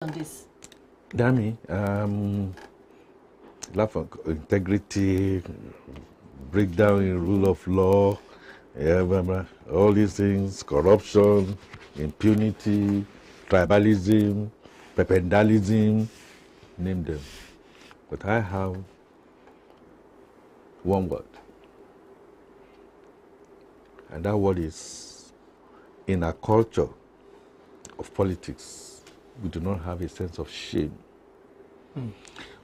on this? Dami, lack of integrity, breakdown in rule of law, all these things, corruption, impunity, tribalism, pependalism, name them. But I have one word. And that word is, in a culture of politics, we do not have a sense of shame.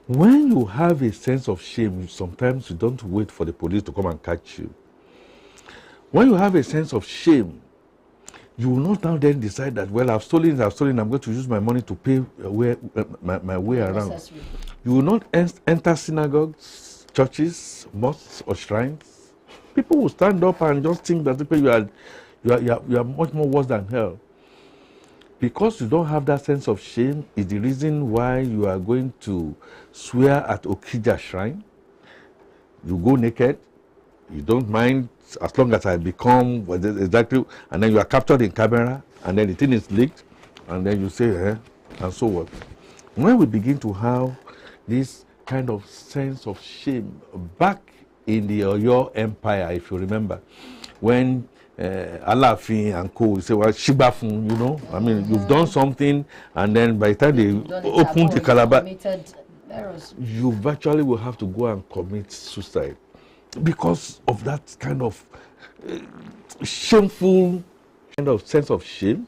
When you have a sense of shame, sometimes you don't wait for the police to come and catch you. When you have a sense of shame, you will not now then decide that, well, I've stolen, I'm going to use my money to pay my way around. You will not enter synagogues, churches, mosques, or shrines. People will stand up and just think that you are much more worse than hell. Because you don't have that sense of shame is the reason why you are going to swear at Okija shrine. You go naked, you don't mind as long as I become exactly, and then you are captured in camera, and then the thing is leaked, and then you say, and so what. When we begin to have this kind of sense of shame back in the Oyo Empire, if you remember, when Alafin and co say, well, Shibafun, you know, I mean, you've done something, and then by the time they open the Calabar, you virtually will have to go and commit suicide because of that kind of shameful kind of sense of shame.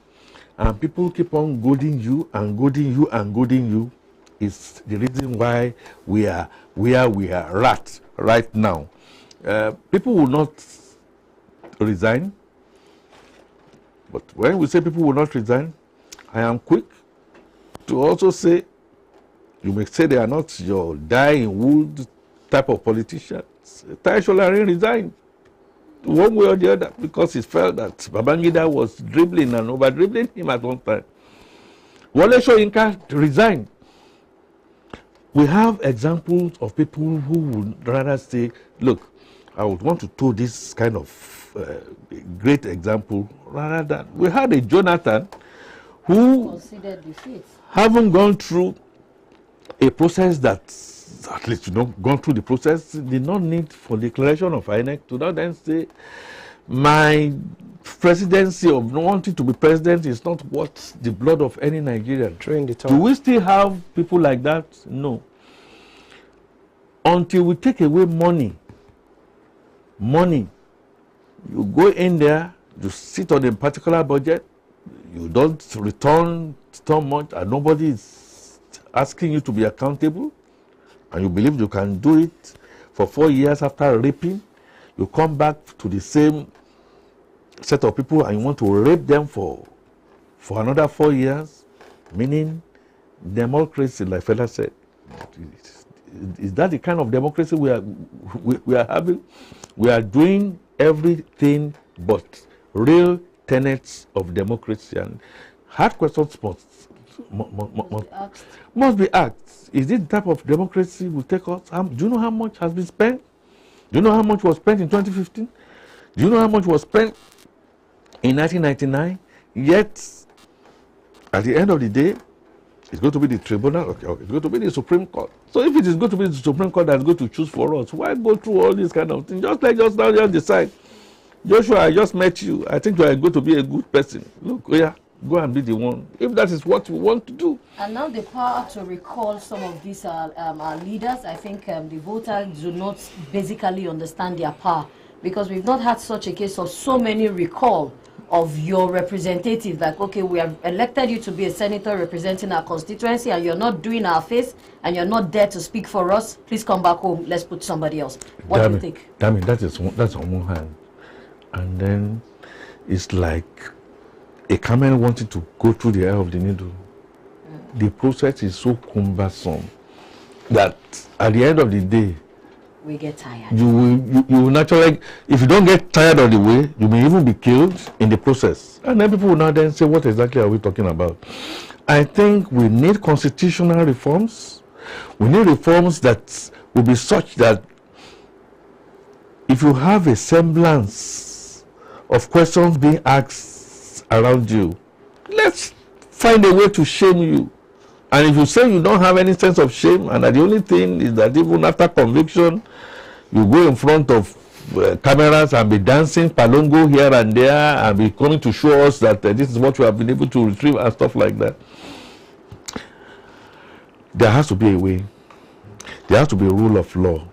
And people keep on goading you and goading you and goading you. Is the reason why we are where we are at right now. People will not resign. But when we say people will not resign, I am quick to also say, you may say they are not your die-in-wood type of politicians. Tai Solarin resigned one way or the other because he felt that Babangida was dribbling and over-dribbling him at one time. Wole Soyinka resigned. We have examples of people who would rather say, look, I would want to do this kind of great example rather than we had a Jonathan who considered defeat, haven't gone through a process that at least gone through the process, did not need for declaration of INEC to not then say my presidency of not wanting to be president is not worth the blood of any Nigerian. Do we still have people like that? No. Until we take away money, you go in there, you sit on a particular budget, you don't return so much, and nobody is asking you to be accountable, and you believe you can do it for 4 years after raping, you come back to the same set of people and you want to rape them for another 4 years, meaning democracy, like Fela said. Is that the kind of democracy we are having? We are doing everything but real tenets of democracy, and hard questions must be asked. Is this the type of democracy will take us? Do you know how much has been spent? Do you know how much was spent in 2015? Do you know how much was spent in 1999? Yet, at the end of the day, it's going to be the tribunal, okay, it's going to be the Supreme Court. So if it is going to be the Supreme Court that's going to choose for us, why go through all these kind of things? Just now, just decide. Joshua, I just met you. I think you are going to be a good person. Look, yeah, go and be the one. If that is what we want to do. And now the power to recall some of these our leaders, I think the voters do not basically understand their power, because we've not had such a case of so many recall of your representative, like, okay, we have elected you to be a senator representing our constituency and you're not doing our face and you're not there to speak for us, please come back home, let's put somebody else. What do you think? That's on one hand. And then it's like a camel wanting to go through the eye of the needle. The process is so cumbersome that at the end of the day, we get tired. You will naturally, if you don't get tired of the way, you may even be killed in the process. And then people will now then say, what exactly are we talking about? I think we need constitutional reforms. We need reforms that will be such that if you have a semblance of questions being asked around you, let's find a way to shame you And if you say you don't have any sense of shame, and that the only thing is that even after conviction, you go in front of cameras and be dancing palongo here and there and be coming to show us that this is what you have been able to retrieve and stuff like that. There has to be a way. There has to be a rule of law.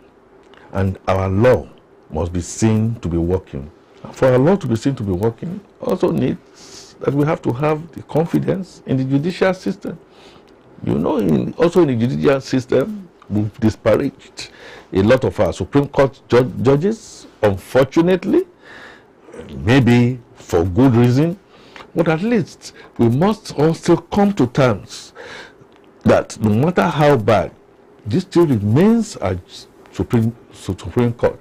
And our law must be seen to be working. And for our law to be seen to be working also needs that we have to have the confidence in the judicial system. You know, also in the judicial system, we've disparaged a lot of our Supreme Court judges, unfortunately, maybe for good reason, but at least we must also come to terms that no matter how bad, this still remains a Supreme Court.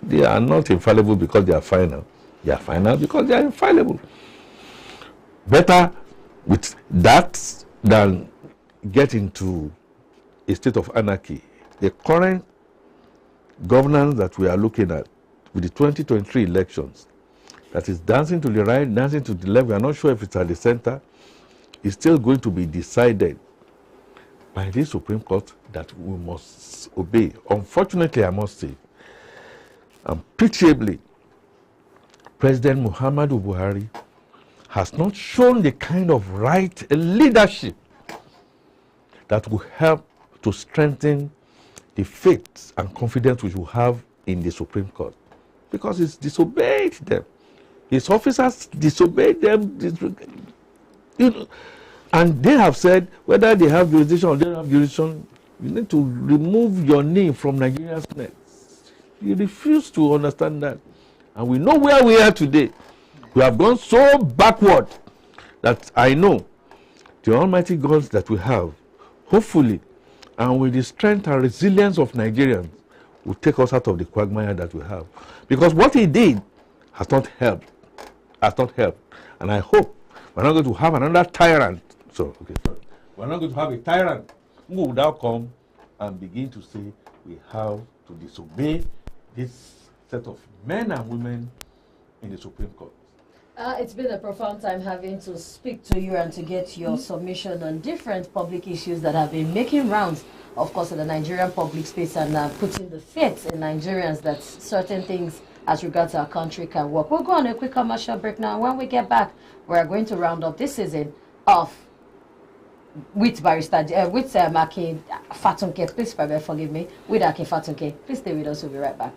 They are not infallible because they are final. They are final because they are infallible. Better with that than get into a state of anarchy. The current governance that we are looking at with the 2023 elections, that is dancing to the right, dancing to the left, we are not sure if it's at the center, is still going to be decided by the Supreme Court that we must obey. Unfortunately, I must say, and pitiably, President Muhammadu Buhari has not shown the kind of right leadership that will help to strengthen the faith and confidence which we have in the Supreme Court, because he's disobeyed them. His officers disobeyed them, you know, and they have said whether they have jurisdiction or they don't have jurisdiction, you need to remove your name from Nigeria's net. You refuse to understand that. And we know where we are today. We have gone so backward that I know the almighty God that we have, hopefully, and with the strength and resilience of Nigerians, will take us out of the quagmire that we have. Because what he did has not helped. And I hope we're not going to have another tyrant. We're not going to have a tyrant who will now come and begin to say we have to disobey this set of men and women in the Supreme Court. It's been a profound time having to speak to you and to get your submission on different public issues that have been making rounds, of course, in the Nigerian public space, and putting the faith in Nigerians that certain things as regards our country can work. We'll go on a quick commercial break now. When we get back, we're going to round up this season of with Barrister, with Akin Fatunke. Please forgive me. With Akin Fatunke. Please stay with us. We'll be right back.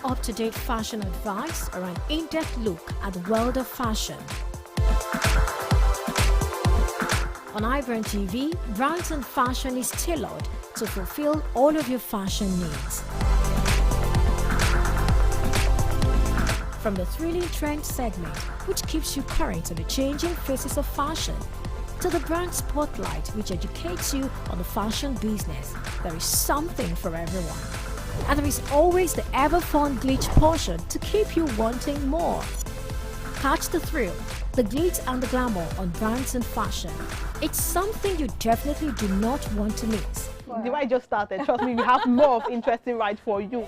Up-to-date fashion advice or an in-depth look at the world of fashion? On IBrandTV, brands and fashion is tailored to fulfill all of your fashion needs. From the thrilling trend segment, which keeps you current on the changing faces of fashion, to the brand spotlight, which educates you on the fashion business, there is something for everyone. And there is always the ever-fun glitch portion to keep you wanting more. Catch the thrill, the glitz and the glamour on brands and fashion. It's something you definitely do not want to miss. The ride just started. Trust me, we have more of interesting rides for you.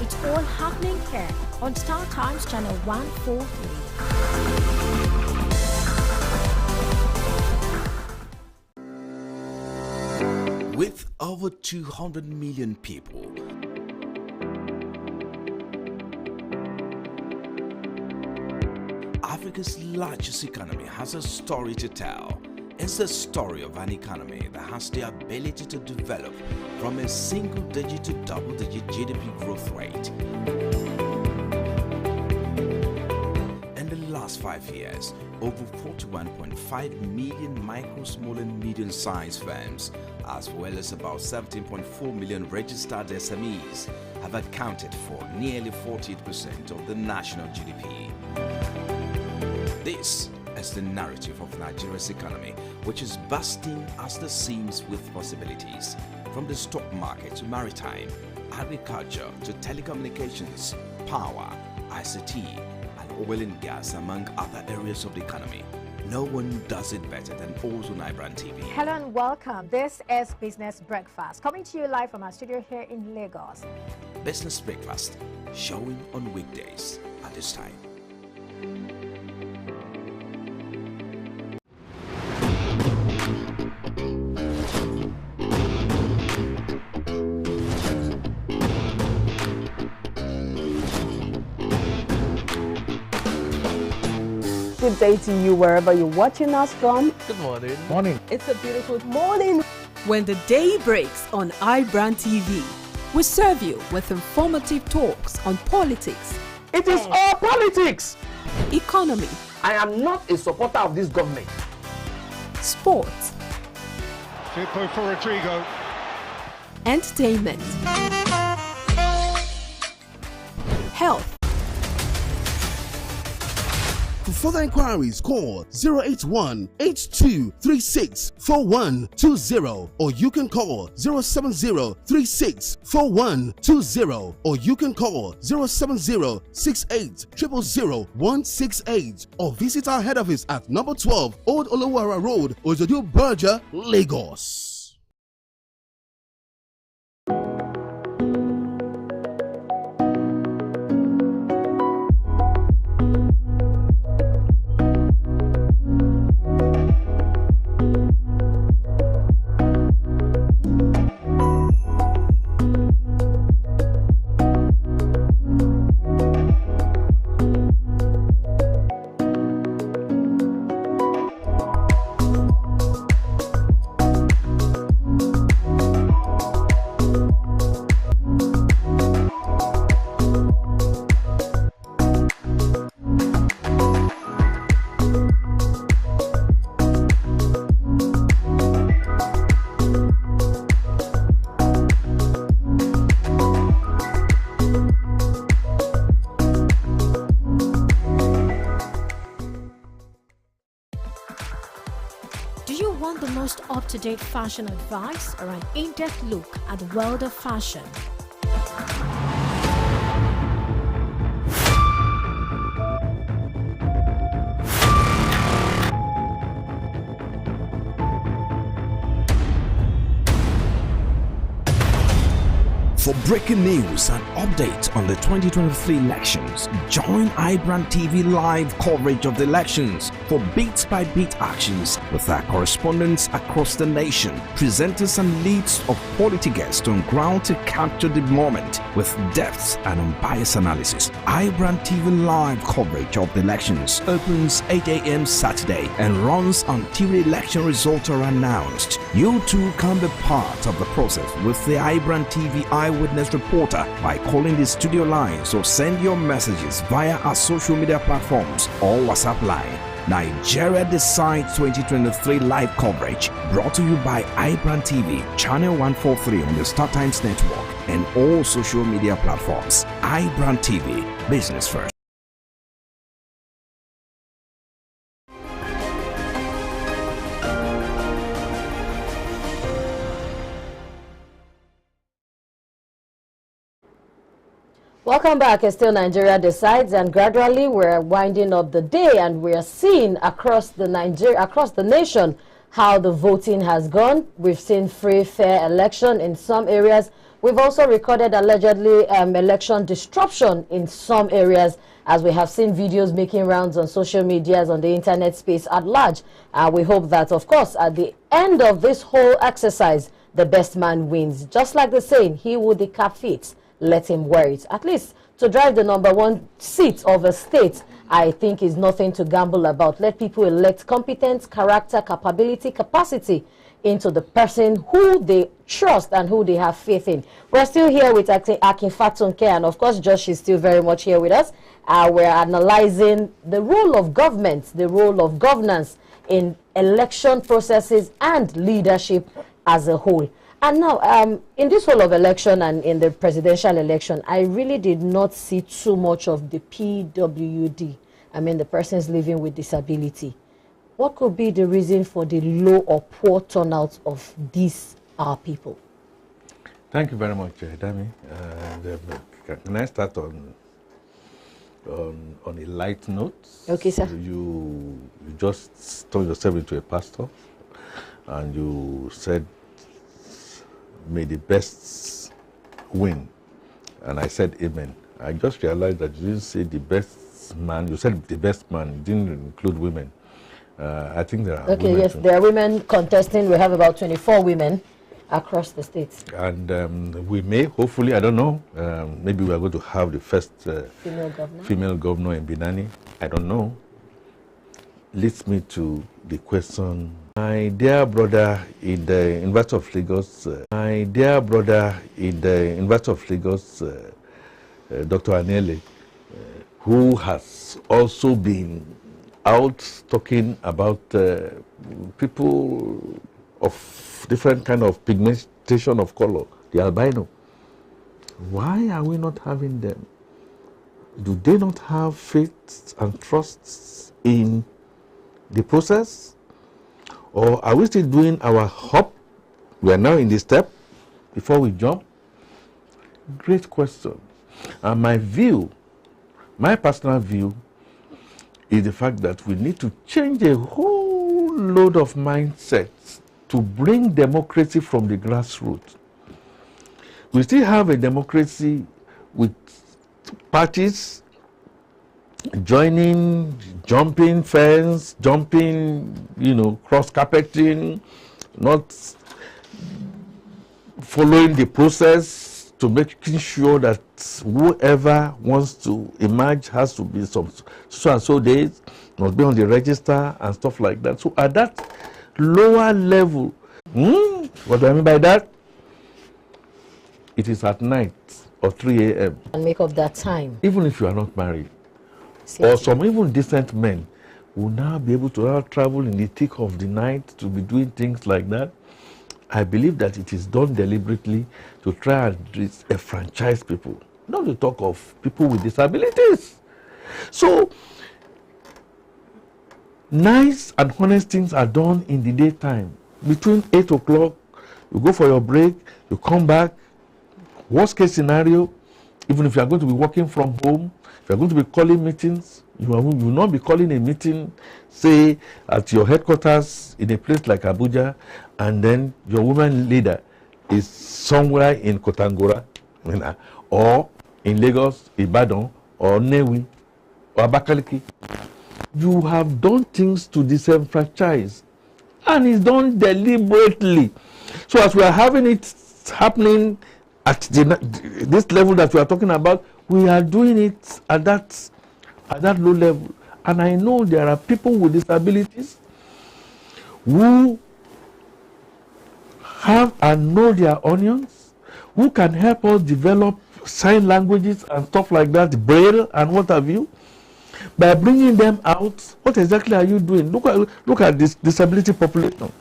It's all happening here on Star Times Channel 143. With over 200 million people, Africa's largest economy has a story to tell. It's the story of an economy that has the ability to develop from a single-digit to double-digit GDP growth rate. In the last 5 years, over 41.5 million micro, small and medium-sized firms, as well as about 17.4 million registered SMEs, have accounted for nearly 48% of the national GDP. This is the narrative of Nigeria's economy, which is bursting as the seams with possibilities, from the stock market to maritime, agriculture to telecommunications, power, ICT, and oil and gas, among other areas of the economy. No one does it better than also on IBrandTV. Hello and welcome. This is Business Breakfast, coming to you live from our studio here in Lagos. Business Breakfast, showing on weekdays at this time. Good day to you wherever you're watching us from. Good morning. Morning. It's a beautiful morning. When the day breaks on IBrandTV, we serve you with informative talks on politics, It is all politics. economy, I am not a supporter of this government. sports, Firpo for Rodrigo. entertainment, health. For further inquiries, call 081-8236-4120 or you can call 070-36-4120 or you can call 070-68-000-168 or visit our head office at number 12 Old Olowara Road, Ojodu Berger, Lagos. Do you want the most up-to-date fashion advice or an in-depth look at the world of fashion? For breaking news and updates on the 2023 elections, join IBrandTV live coverage of the elections for beat-by-beat actions with our correspondents across the nation, presenters and leads of quality guests on ground to capture the moment with depth and unbiased analysis. IBrandTV live coverage of the elections opens 8 a.m. Saturday and runs until the election results are announced. You too can be part of the process with the IBrandTV Eyewitness Reporter by calling the studio lines or send your messages via our social media platforms or WhatsApp line. Nigeria Decides 2023 live coverage brought to you by IBrandTV, channel 143 on the StarTimes network and all social media platforms. IBrandTV, business first. Welcome back. It's still Nigeria Decides, and gradually we're winding up the day, and we're seeing across the nation how the voting has gone. We've seen free, fair election in some areas. We've also recorded allegedly election disruption in some areas, as we have seen videos making rounds on social medias, on the internet space at large. We hope that, of course, at the end of this whole exercise, the best man wins. Just like the saying, he who the cap fits, let him wear it, at least to drive the #1 seat of a state I think is nothing to gamble about. Let people elect competence, character, capability, capacity into the person who they trust and who they have faith in. We're still here with Akin Fatunke, and of course Josh is still very much here with us. We're analyzing the role of government, the role of governance in election processes and leadership as a whole. And now, in this whole of election and in the presidential election, I really did not see too much of the PWD. I mean, the persons living with disability. What could be the reason for the low or poor turnout of these people? Thank you very much, Dami. Can I start on a light note? Okay, sir. You just turned yourself into a pastor, and you said, "May the best win," and I said, "Amen." I just realized that you didn't say the best man. You said the best man. You didn't include women. I think there are women. Yes, there are women contesting. We have about 24 women across the states. And we may, hopefully, I don't know, maybe we are going to have the first female governor in Binani. I don't know. Leads me to the question. My dear brother in the University of Lagos, Dr. Anele, who has also been out talking about people of different kind of pigmentation of color, the albino. Why are we not having them? Do they not have faith and trust in the process? Or are we still doing our hop? We are now in the step before we jump? Great question. And my view, my personal view, is the fact that we need to change a whole load of mindsets to bring democracy from the grassroots. We still have a democracy with parties joining, jumping fence, jumping, cross-carpeting, not following the process to making sure that whoever wants to emerge has to be some so and so days, must be on the register and stuff like that. So at that lower level, what do I mean by that? It is at night or 3 a.m. And make up that time. Even if you are not married. Or some even decent men will now be able to now travel in the thick of the night to be doing things like that. I believe that it is done deliberately to try and franchise people, not to talk of people with disabilities. So, nice and honest things are done in the daytime. Between 8 o'clock, you go for your break, you come back. Worst case scenario, even if you are going to be working from home, if you are going to be calling meetings, you will not be calling a meeting, say, at your headquarters in a place like Abuja, and then your woman leader is somewhere in Kotangora, or in Lagos, Ibadan, or Newi, or Abakaliki. You have done things to disenfranchise, and it's done deliberately. So as we are having it happening at this level that we are talking about, we are doing it at that low level. And I know there are people with disabilities who have and know their onions, who can help us develop sign languages and stuff like that, Braille and what have you. By bringing them out, what exactly are you doing? Look at this disability population.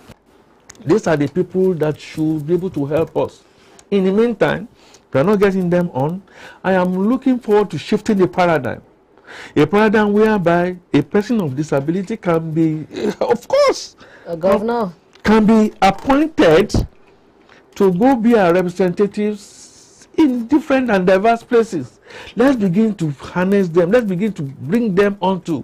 These are the people that should be able to help us. In the meantime, we are not getting them on. I am looking forward to shifting the paradigm. A paradigm whereby a person of disability can be, of course, a governor can be appointed to go be our representatives in different and diverse places. Let's begin to harness them. Let's begin to bring them onto.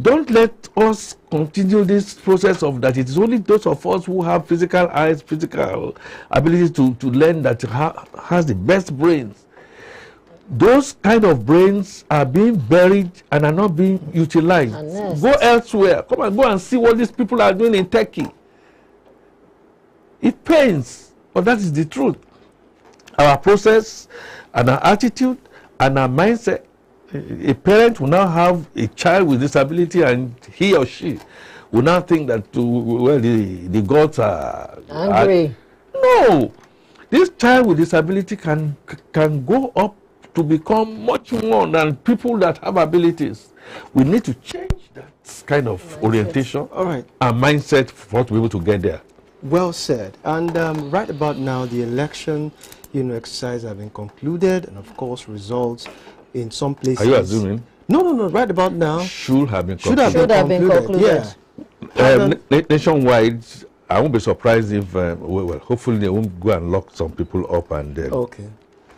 Don't let us continue this process of that it is only those of us who have physical eyes, physical ability to learn that has the best brains. Those kind of brains are being buried and are not being utilized. Go elsewhere. Come and go and see what these people are doing in Turkey. It pains, but that is the truth. Our process and our attitude and our mindset a parent will now have a child with disability, and he or she will now think that well, the gods are angry. No, this child with disability can go up to become much more than people that have abilities. We need to change that kind of orientation and mindset for us to be able to get there. Well said. And right about now, the election, exercise have been concluded, and of course, results in some places. Are you assuming? No. Right about now, should have been concluded. Yeah. Nationwide, I won't be surprised if, well, hopefully they won't go and lock some people up and then. Okay.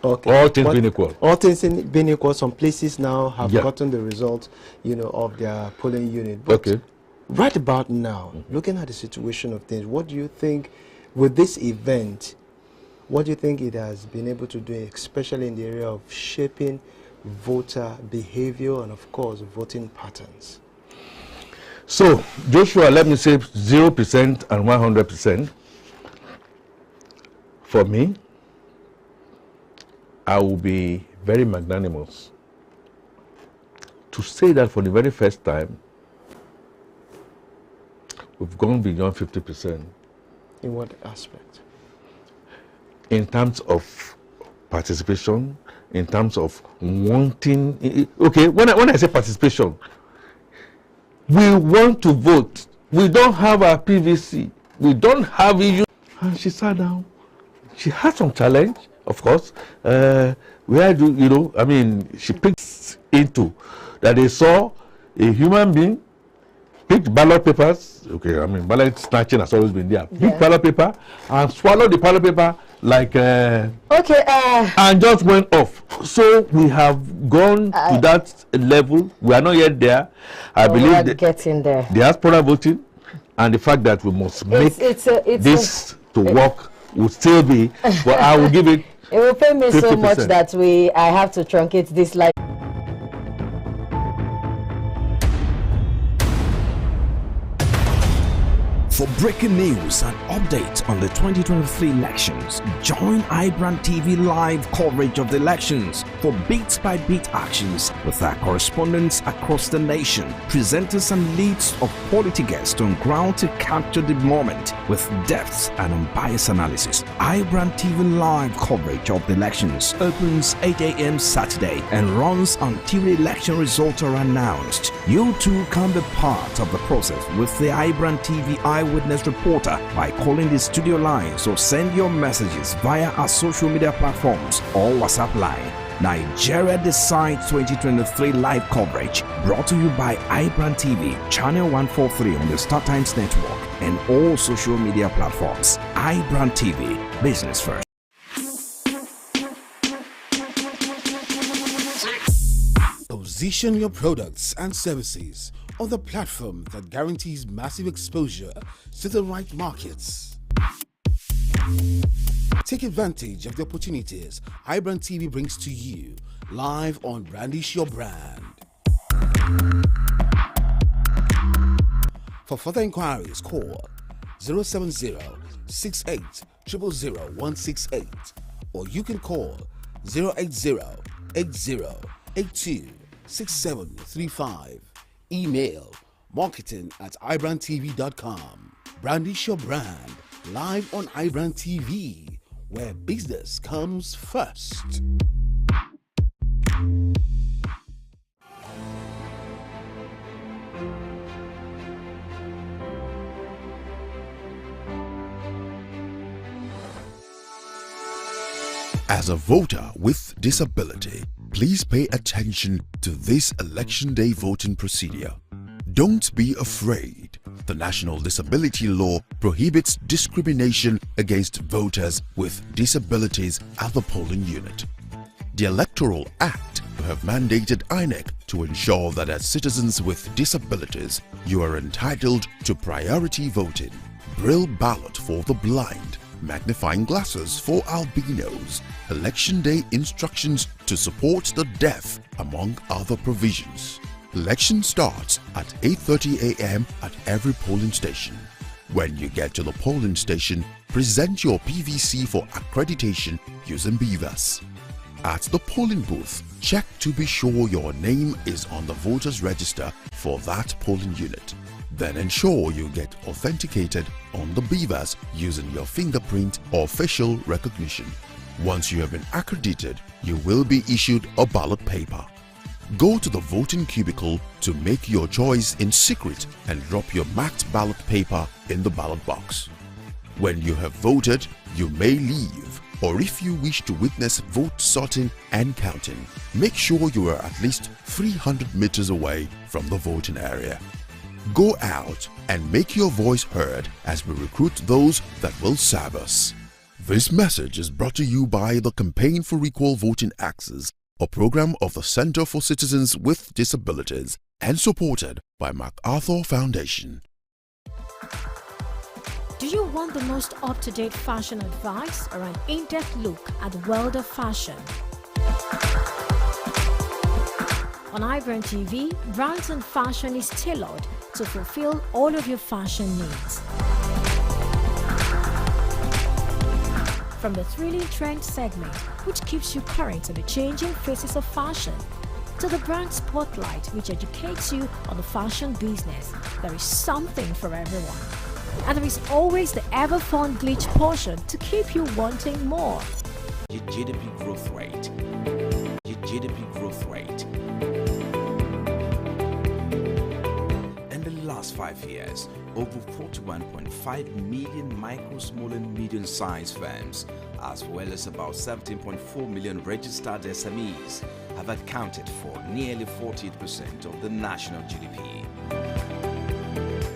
All things being equal. All things being equal, some places now have gotten the result, of their polling unit. But right about now, looking at the situation of things, what do you think with this event, what do you think it has been able to do, especially in the area of shaping voter behavior and, of course, voting patterns? So, Joshua, let me say 0% and 100%. For me, I will be very magnanimous to say that for the very first time, we've gone beyond 50%. In what aspect? In terms of participation, in terms of wanting. Okay, when I say participation, we want to vote. We don't have our PVC. We don't have EU. And she sat down. She had some challenge, of course. Where do she picked into that they saw a human being picked ballot papers. Okay, ballot snatching has always been there. Picked ballot paper and swallowed the ballot paper like and just went off. So we have gone to that level. We are not yet there. I believe we are getting there. Diaspora voting and the fact that we must make this to work will still be. But I will give it. It will pay me 50%. So much that I have to truncate this like. For breaking news and updates on the 2023 elections, join IBrandTV live coverage of the elections for beat-by-beat actions with our correspondents across the nation, presenters and leads of quality guests on ground to capture the moment with depth and unbiased analysis. IBrandTV live coverage of the elections opens 8 a.m. Saturday and runs until the election results are announced. You too can be part of the process with the IBrandTV Eyewitness reporter by calling the studio lines or send your messages via our social media platforms or WhatsApp line. Nigeria Decides 2023 live coverage brought to you by IBrandTV, channel 143 on the StarTimes network and all social media platforms. IBrandTV, business first. Position your products and services on the platform that guarantees massive exposure to the right markets. Take advantage of the opportunities IBrandTV brings to you live on Brandish Your Brand. For further inquiries, call 070-68000168 or you can call 080-8082-6735. Email marketing@ibrandtv.com. Brandish Your Brand live on IBrandTV, where business comes first. As a voter with disability, please pay attention to this Election Day voting procedure. Don't be afraid. The National Disability Law prohibits discrimination against voters with disabilities at the polling unit. The Electoral Act have mandated INEC to ensure that as citizens with disabilities, you are entitled to priority voting, braille ballot for the blind, magnifying glasses for albinos, Election Day instructions to support the deaf, among other provisions. Election starts at 8:30 a.m. at every polling station. When you get to the polling station, present your PVC for accreditation using BVAS. At the polling booth, check to be sure your name is on the voters register for that polling unit. Then ensure you get authenticated on the beavers using your fingerprint or facial recognition. Once you have been accredited, you will be issued a ballot paper. Go to the voting cubicle to make your choice in secret and drop your marked ballot paper in the ballot box. When you have voted, you may leave, or if you wish to witness vote sorting and counting, make sure you are at least 300 meters away from the voting area. Go out and make your voice heard as we recruit those that will serve us. This message is brought to you by the Campaign for Equal Voting Access, a program of the Center for Citizens with Disabilities and supported by MacArthur Foundation. Do you want the most up-to-date fashion advice or an in-depth look at the world of fashion? On IBrandTV, brands and fashion is tailored to fulfill all of your fashion needs. From the thrilling trend segment, which keeps you current on the changing faces of fashion, to the brand spotlight, which educates you on the fashion business, there is something for everyone. And there is always the ever-fun glitch portion to keep you wanting more. Your GDP growth rate. Your GDP growth rate. In the last 5 years, over 41.5 million micro, small and medium-sized firms, as well as about 17.4 million registered SMEs, have accounted for nearly 48% of the national GDP.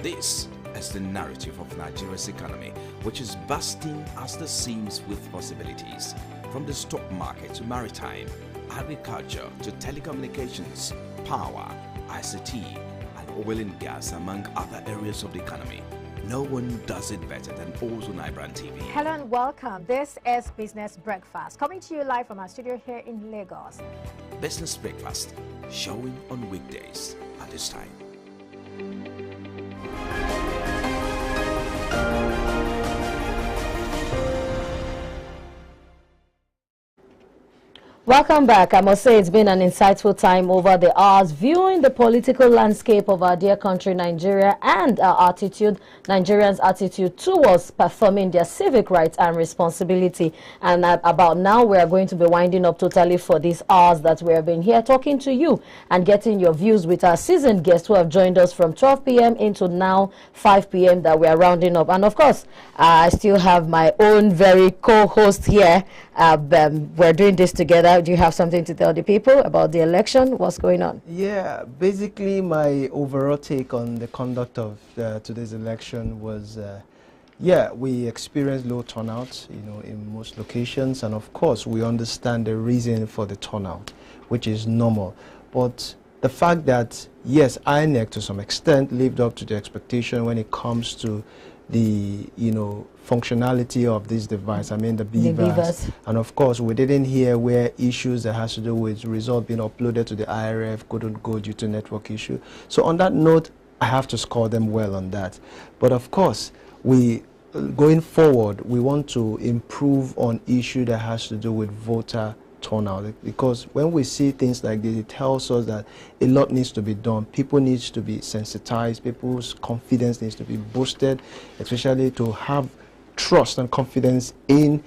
This is the narrative of Nigeria's economy, which is bursting at the seams with possibilities, from the stock market to maritime, agriculture to telecommunications, power, ICT, and oil and gas, among other areas of the economy. No one does it better than those on IBrandTV. Hello and welcome. This is Business Breakfast, coming to you live from our studio here in Lagos. Business Breakfast, showing on weekdays at this time. Welcome back. I must say it's been an insightful time over the hours viewing the political landscape of our dear country Nigeria and our attitude, Nigerians' attitude towards performing their civic rights and responsibility. And about now we are going to be winding up totally for these hours that we have been here talking to you and getting your views with our seasoned guests who have joined us from 12 p.m. into now 5 p.m. that we are rounding up. And of course, I still have my own very co-host here. We're doing this together. Do you have something to tell the people about the election? What's going on? Yeah, basically my overall take on the conduct of today's election was, yeah, we experienced low turnout, in most locations, and of course we understand the reason for the turnout, which is normal. But the fact that, yes, INEC to some extent lived up to the expectation when it comes to the functionality of this device, I mean the beavers. And of course we didn't hear where issues that has to do with result being uploaded to the IRF couldn't go due to network issue. So on that note, I have to score them well on that. But of course, going forward, we want to improve on issue that has to do with voter turnout, because when we see things like this, it tells us that a lot needs to be done. People need to be sensitized, people's confidence needs to be boosted, especially to have trust and confidence in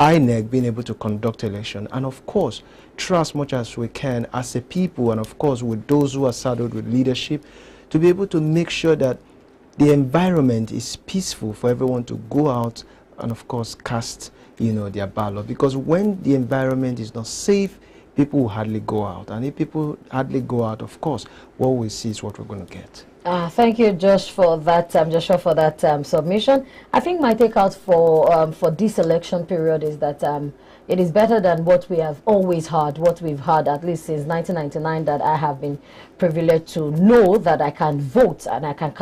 INEC being able to conduct election, and of course trust much as we can as a people, and of course with those who are saddled with leadership, to be able to make sure that the environment is peaceful for everyone to go out and of course cast their ballot, because when the environment is not safe, people will hardly go out, and if people hardly go out, of course what we see is what we're going to get. Thank you, Josh, for that. Joshua, for that submission. I think my takeout for this election period is that it is better than what we have always had, what we've had at least since 1999, that I have been privileged to know that I can vote and I can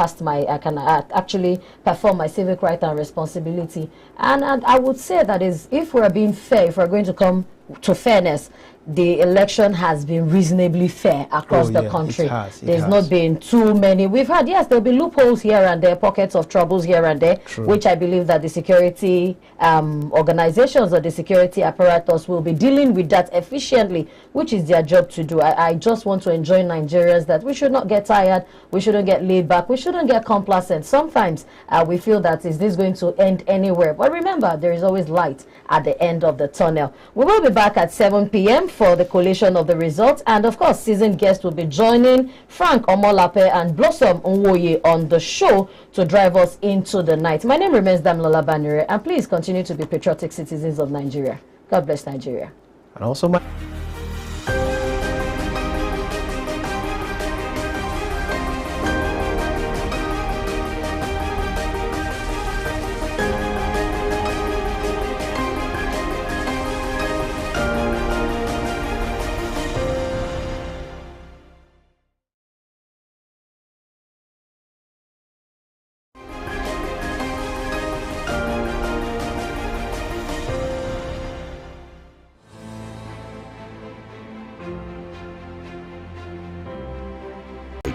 actually perform my civic right and responsibility. And I would say that is, if we're being fair, if we're going to come to fairness, the election has been reasonably fair across the country. There's not been too many. We've had, yes, there'll be loopholes here and there, pockets of troubles here and there, which I believe that the security organizations or the security apparatus will be dealing with that efficiently, which is their job to do. I just want to enjoin Nigerians that we should not get tired, we shouldn't get laid back, we shouldn't get complacent. Sometimes we feel that is this going to end anywhere? But remember, there is always light at the end of the tunnel. We will be back at 7 p.m. for the collation of the results, and of course seasoned guests will be joining Frank Omolape and Blossom Nwoye on the show to drive us into the night. My name remains Damlola Banire, and please continue to be patriotic citizens of Nigeria. God bless Nigeria. And also my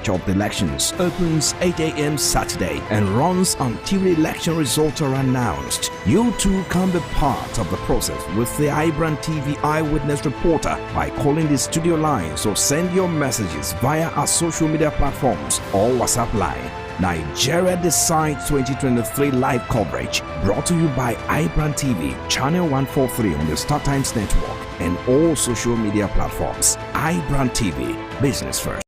of the elections opens 8 a.m. Saturday and runs until election results are announced. You too can be part of the process with the IBrandTV eyewitness reporter by calling the studio lines or send your messages via our social media platforms or WhatsApp line. Nigeria Decides 2023 live coverage brought to you by IBrandTV, channel 143 on the StarTimes network and all social media platforms. IBrandTV, business first.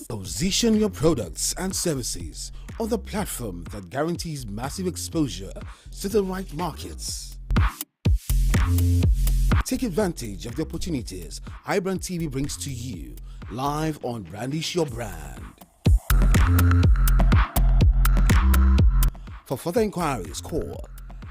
Position your products and services on the platform that guarantees massive exposure to the right markets. Take advantage of the opportunities IBrandTV brings to you live on Brandish Your Brand. For further inquiries, call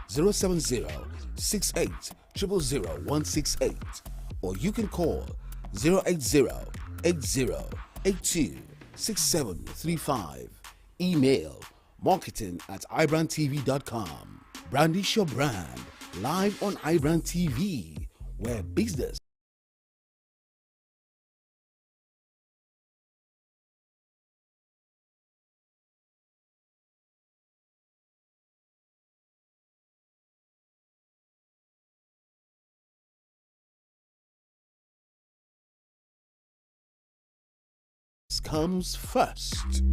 070-68000168 or you can call 080-8082-6735. Email marketing@ibrandtv.com. Brandish Your Brand live on IBrandTV, where business comes first.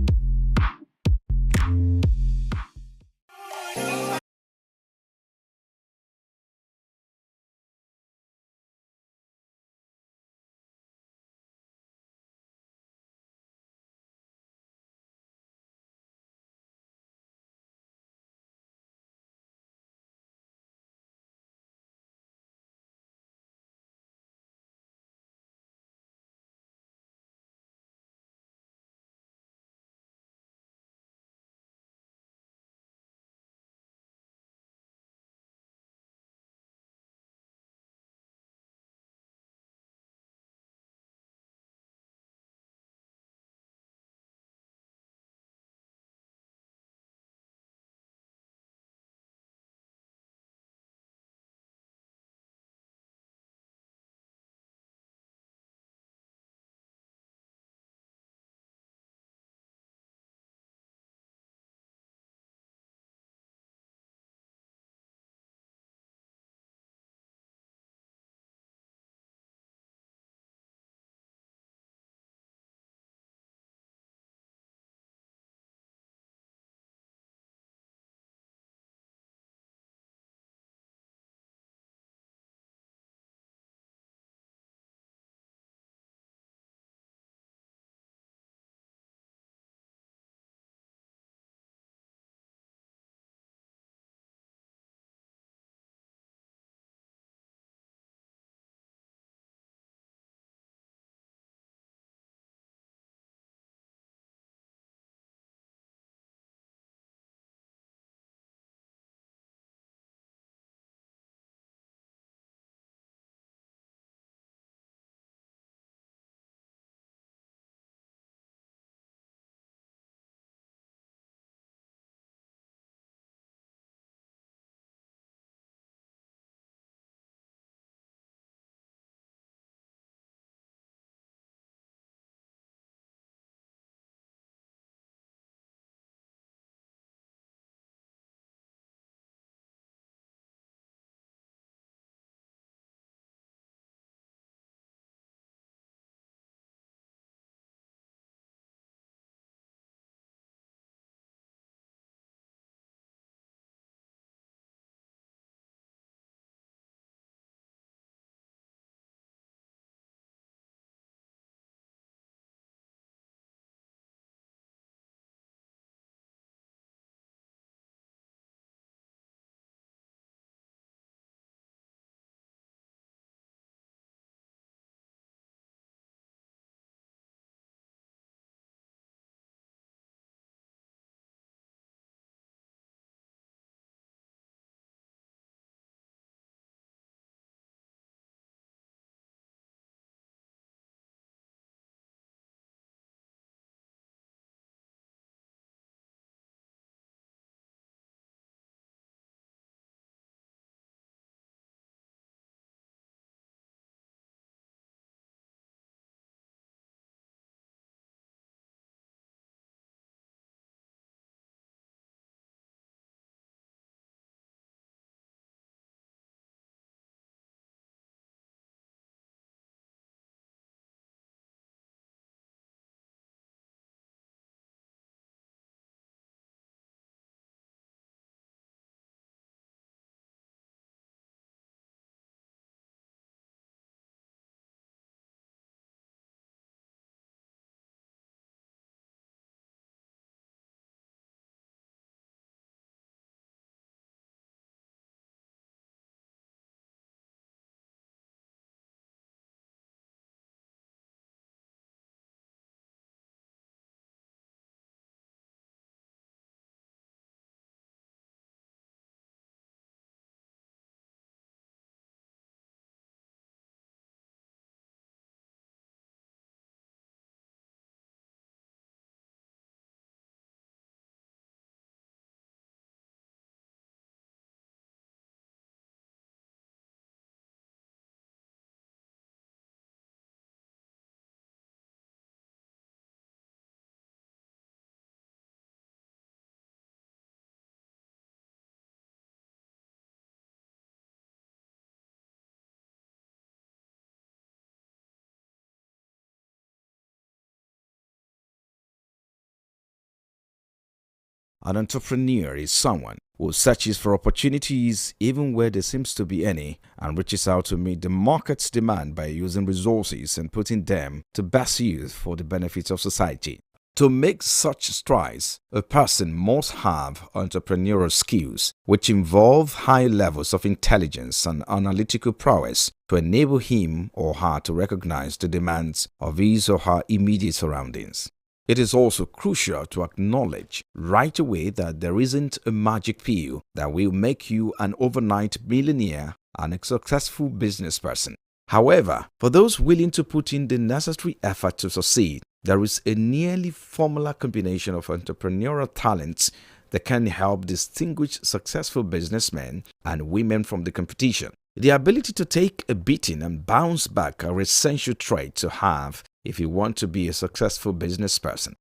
An entrepreneur is someone who searches for opportunities even where there seems to be any and reaches out to meet the market's demand by using resources and putting them to best use for the benefit of society. To make such strides, a person must have entrepreneurial skills, which involve high levels of intelligence and analytical prowess to enable him or her to recognize the demands of his or her immediate surroundings. It is also crucial to acknowledge right away that there isn't a magic pill that will make you an overnight millionaire and a successful business person. However, for those willing to put in the necessary effort to succeed, there is a nearly formula combination of entrepreneurial talents that can help distinguish successful businessmen and women from the competition. The ability to take a beating and bounce back are essential traits to have if you want to be a successful business person.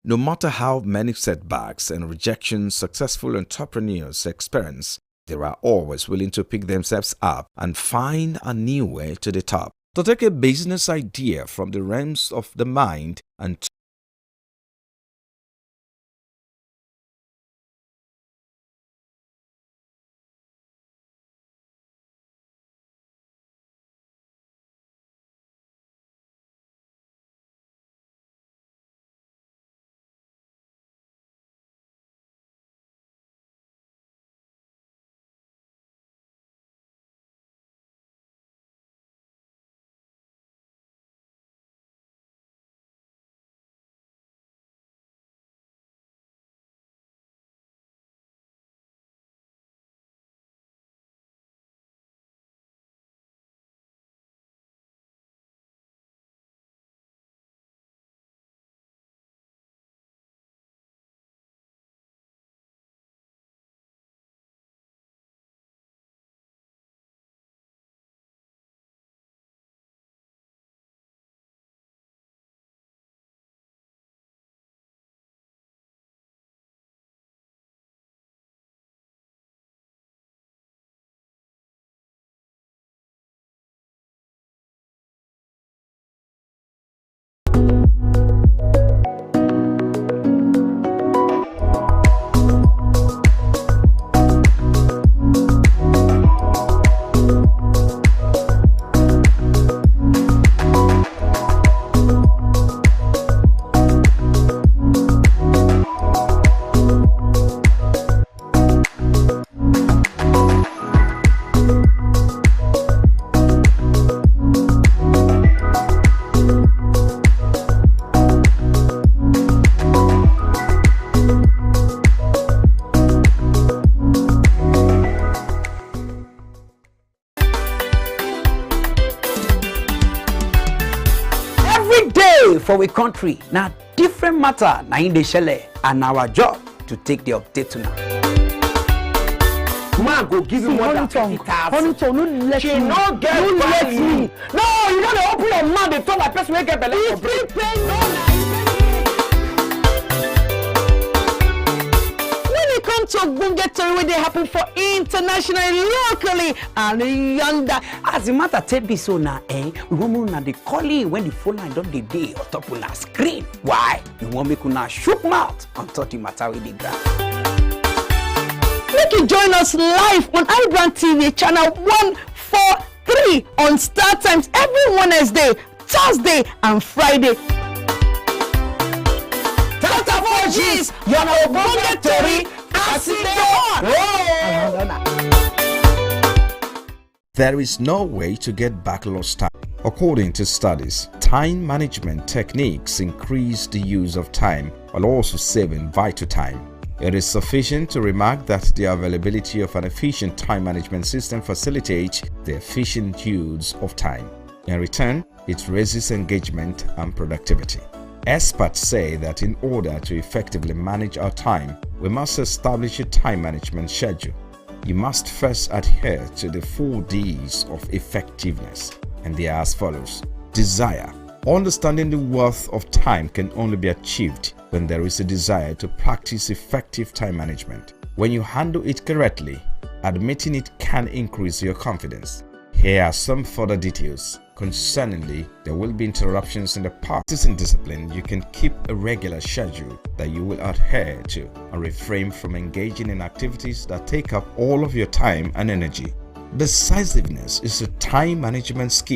No matter how many setbacks and rejections successful entrepreneurs experience, they are always willing to pick themselves up and find a new way to the top. To take a business idea from the realms of the mind and for we country now different matter na in the shele and our job to take the update now. Man go give you more than 50,000. She no get me. No, you gotta open your mouth. They talk like person wey get belle for brain. To ogbonge tori wey dey happen for internationally, locally and yonder. As the matter take be so now, we want una dey call in when the phone line don dey dey on top una screen. Why? We want make una shook mouth on top the matter wey dey ground. Make you join us live on IBrandTV channel 143 on Star Times every Wednesday, Thursday and Friday. Tata 4Gs, your ogbonge tori. There is no way to get back lost time. According to studies, time management techniques increase the use of time while also saving vital time. It is sufficient to remark that the availability of an efficient time management system facilitates the efficient use of time. In return, it raises engagement and productivity. Experts say that in order to effectively manage our time, we must establish a time management schedule. You must first adhere to the 4 Ds of effectiveness, and they are as follows. Desire. Understanding the worth of time can only be achieved when there is a desire to practice effective time management. When you handle it correctly, admitting it can increase your confidence. Here are some further details. Concerningly, there will be interruptions in the park. Practicing discipline, you can keep a regular schedule that you will adhere to and refrain from engaging in activities that take up all of your time and energy. Decisiveness is a time management skill